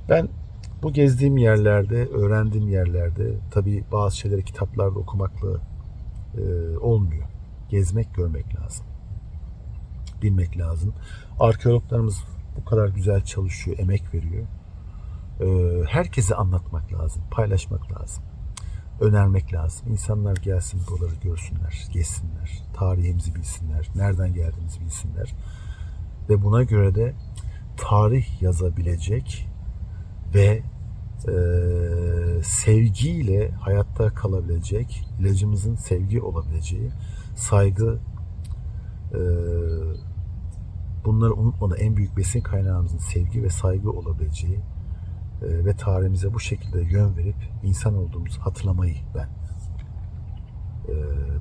Ben bu gezdiğim yerlerde, öğrendiğim yerlerde tabii bazı şeyleri kitaplarda okumakla olmuyor. Gezmek, görmek lazım. Bilmek lazım. Arkeologlarımız bu kadar güzel çalışıyor, emek veriyor. Herkese anlatmak lazım, paylaşmak lazım. Önermek lazım. İnsanlar gelsin buraları görsünler, gezsinler, tarihimizi bilsinler, nereden geldiğimizi bilsinler. Ve buna göre de tarih yazabilecek ve sevgiyle hayatta kalabilecek, ilacımızın sevgi olabileceği, saygı, bunları unutmadan en büyük besin kaynağımızın sevgi ve saygı olabileceği ve tarihimize bu şekilde yön verip insan olduğumuzu hatırlamayı ben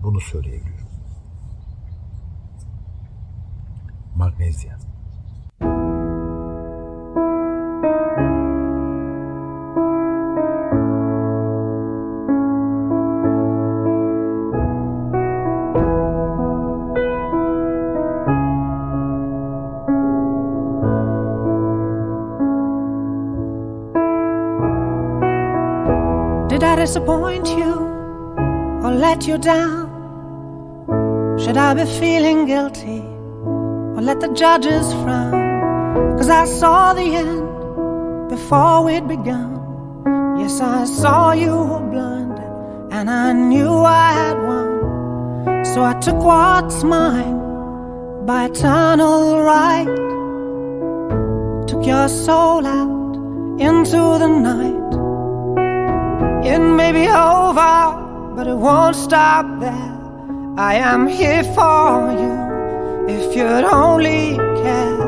bunu söyleyebiliyorum. Magnesia. Did I disappoint you or let you down? Should I be feeling guilty or let the judges frown? 'Cause I saw the end before we'd begun. Yes, I saw you were blinded and I knew I had won. So I took what's mine by eternal right. Took your soul out into the night. It may be over, but it won't stop there. I am here for you, if you'd only care.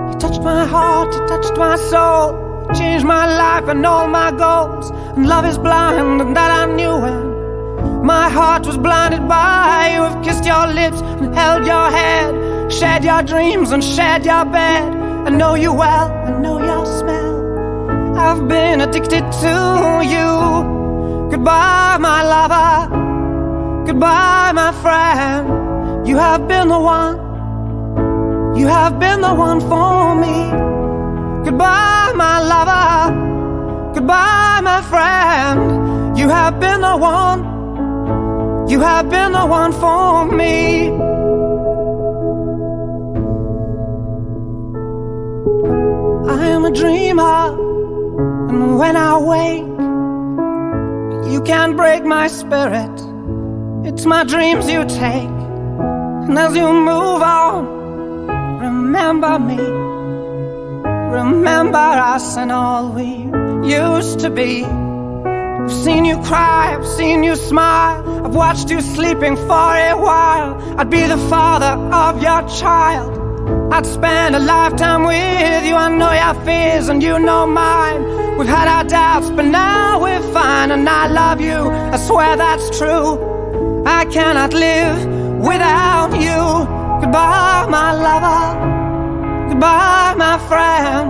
You touched my heart, you touched my soul, you changed my life and all my goals. And love is blind, and that I knew when my heart was blinded by you. Have kissed your lips and held your head, shared your dreams and shared your bed. I know you well, I know your smell. I've been addicted to you. Goodbye, my lover. Goodbye, my friend. You have been the one. You have been the one for me. Goodbye, my lover. Goodbye, my friend. You have been the one. You have been the one for me. I am a dreamer. And when I wake, you can't break my spirit. It's my dreams you take. And as you move on, remember me. Remember us and all we used to be. I've seen you cry, I've seen you smile, I've watched you sleeping for a while. I'd be the father of your child. I'd spend a lifetime with you. I know your fears and you know mine. We've had our doubts, but now we're fine. And I love you, I swear that's true. I cannot live without you. Goodbye, my lover. Goodbye, my friend.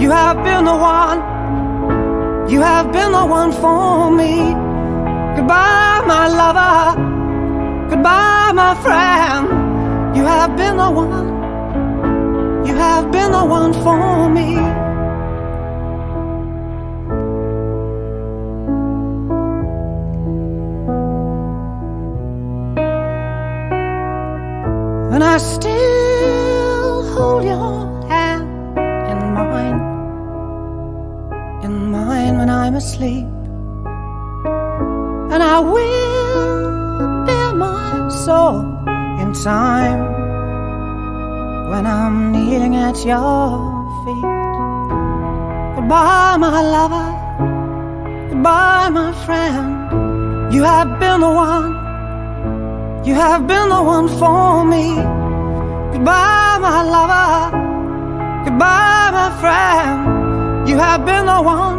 You have been the one. You have been the one for me. Goodbye, my lover. Goodbye, my friend. You have been the one. You have been the one for me. And I still hold your hand in mine when I'm asleep. And I will bear my soul in time when I'm kneeling at your feet. Goodbye, my lover. Goodbye, my friend. You have been the one. You have been the one for me. Goodbye, my lover. Goodbye, my friend. You have been the one.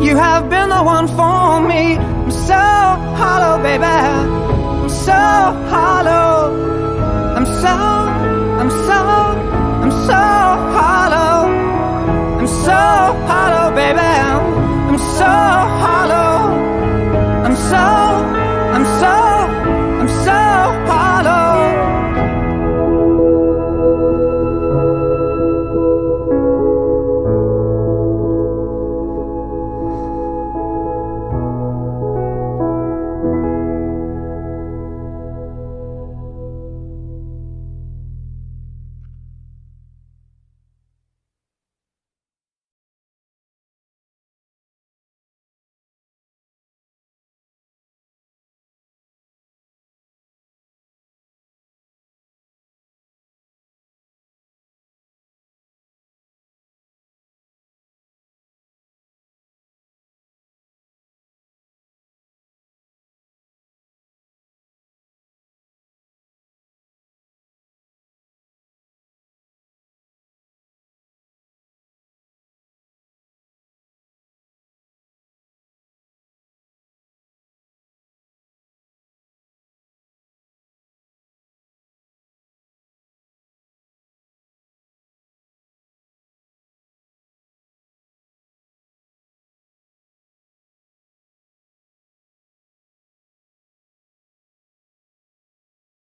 You have been the one for me. I'm so hollow, baby. I'm so hollow. I'm so hollow.